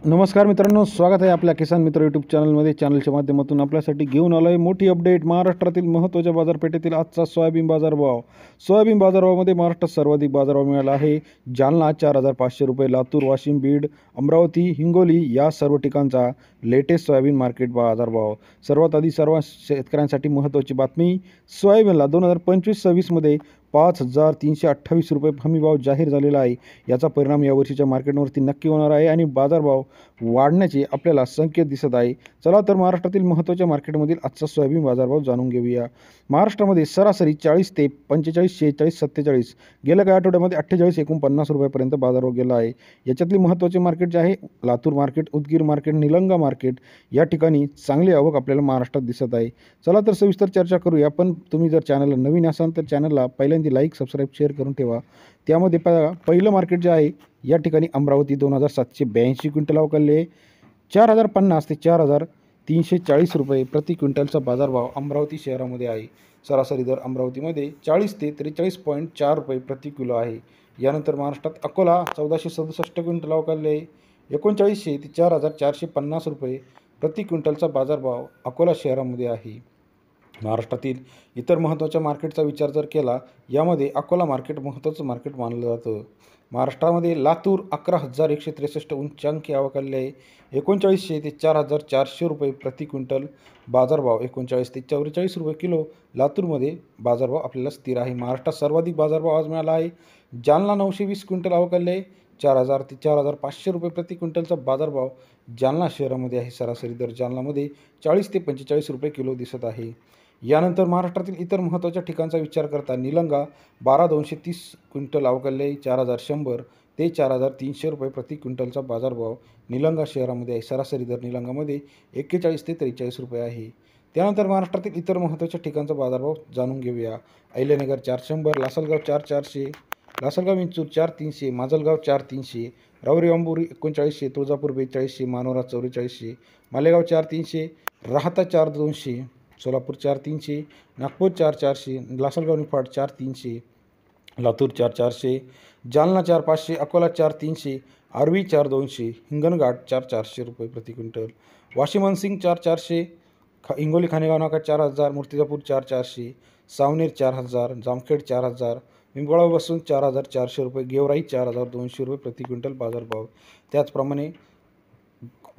नमस्कार मित्रांनो, स्वागत आहे आपल्या किसान मित्र यूट्यूब चॅनलमध्ये. चॅनलच्या माध्यमातून आपल्यासाठी घेऊन आलो आहे मोठी अपडेट. महाराष्ट्रातील महत्त्वाच्या बाजारपेठेतील आजचा सोयाबीन बाजारभाव. सोयाबीन बाजारभावामध्ये महाराष्ट्रात सर्वाधिक बाजारभाव मिळाला आहे. जालना 4,500 रुपये, लातूर, वाशिम, बीड, अमरावती, हिंगोली या सर्व ठिकाणचा लेटेस्ट सोयाबीन मार्केट बाजारभाव. सर्वात आधी सर्व शेतकऱ्यांसाठी महत्त्वाची बातमी. सोयाबीनला 2025-26मध्ये 5,328 रुपये हमीभाव जाहीर झालेला आहे. याचा परिणाम यावर्षीच्या मार्केटवरती नक्की होणार आहे आणि बाजारभाव वाढण्याचे आपल्याला संकेत दिसत आहे. चला तर महाराष्ट्रातील महत्त्वाच्या मार्केटमधील आजचा सोयाबीन बाजारभाव जाणून घेऊया. महाराष्ट्रामध्ये सरासरी 40 ते 45, 46, 47, गेल्या काही आठवड्यामध्ये 48, 49 रुपयापर्यंत बाजारभाव गेला आहे. याच्यातली महत्त्वाचे मार्केट जे आहे Latur market, Udgir market, Nilanga market या ठिकाणी चांगली आवक आपल्याला महाराष्ट्रात दिसत आहे. चला तर सविस्तर चर्चा करूया. पण तुम्ही जर चॅनलला नवीन असाल तर चॅनलला पहिल्यांदा लाईक, सबस्क्राईब, शेअर करून ठेवा. त्यामध्ये पहिलं मार्केट जे आहे या ठिकाणी अमरावती 2,782 क्विंटल अवकालले 4,050 ते 4,340 रुपये प्रति क्विंटलचा बाजारभाव अमरावती शहरामध्ये आहे. सरासरी दर अमरावतीमध्ये 40 ते 43.4 रुपये प्रति किलो आहे. यानंतर महाराष्ट्रात अकोला 1,467 क्विंटल अवकालले 3,900 ते 4,450 रुपये प्रति क्विंटलचा बाजारभाव अकोला शहरामध्ये आहे. महाराष्ट्रातील इतर महत्त्वाच्या मार्केटचा विचार जर केला, यामध्ये अकोला मार्केट महत्त्वाचं मार्केट मानलं जातं. महाराष्ट्रामध्ये लातूर 11,163 उच्चांकी अवकालले आहे. 3,900 ते 4,400 रुपये प्रति क्विंटल बाजारभाव. 39 ते 44 रुपये किलो लातूरमध्ये बाजारभाव आपल्याला स्थिर आहे. महाराष्ट्रात सर्वाधिक बाजारभाव आज मिळाला आहे. जालना 920 क्विंटल अवकालले 4,000 ते 4,500 रुपये प्रति क्विंटलचा बाजारभाव जालना शहरामध्ये आहे. सरासरी दर जालनामध्ये 40 ते 45 रुपये किलो दिसत आहे. यानंतर महाराष्ट्रातील इतर महत्त्वाच्या ठिकाणचा विचार करता निलंगा 12,230 क्विंटल अवकालले 4,100 ते 4,300 रुपये प्रति क्विंटलचा बाजारभाव निलंगा शहरामध्ये आहे. सरासरी दर निलंगामध्ये 41 ते 43 रुपये आहे. त्यानंतर महाराष्ट्रातील इतर महत्त्वाच्या ठिकाणचा बाजारभाव जाणून घेऊया. अहिल्यानगर 400, लासलगाव 4,400, लासलगाव विंचूर 4,300, माजलगाव 4,300, राहुरी अंबुरी 3900, तुळजापूर 4200, मानोरा 4400, मालेगाव 4,300, राहाता 4,200, सोलापूर 4,300, नागपूर 4,400, लासलगाव निफाड 4,300, लातूर 4,400, जालना 4,500, अकोला 4,300, आर्वी 4,200, हिंगणघाट 4,400 रुपये प्रति क्विंटल, वाशिम सिंग 4,400, हिंगोली खानेगाव नाका 4,000, मूर्तिजापूर 4,400, सावनेर 4,000, जामखेड 4,000, पिंपळगाव बसून 4,400 रुपये, गेवराई 4,200 रुपये प्रति क्विंटल बाजारभाव. त्याचप्रमाणे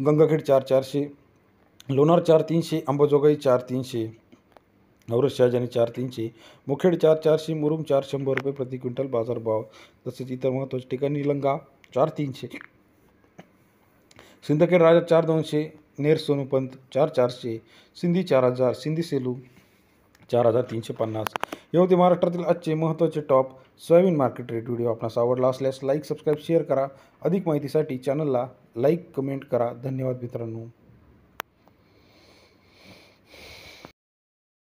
गंगाखेड 4,400, लोणार 4,300, अंबाजोगाई 4,300, नवरस शहाजानी 4,300, मुखेड 4,400, मुरुम 400 रुपये प्रति क्विंटल बाजारभाव. तसेच इतर महत्त्वाच्या ठिकाणी निलंगा 4,300, सिंदखेड राजा 4,200, नेर सोनूपंत 4,400, सिंधी 4,000, सिंधी सेलू 4,350. हे होते महाराष्ट्रातील आजचे महत्त्वाचे top soybean market rate. Video आपणास आवडला असल्यास लाईक, सबस्क्राईब, शेअर करा. अधिक माहितीसाठी चॅनलला लाईक, कमेंट करा. धन्यवाद मित्रांनो.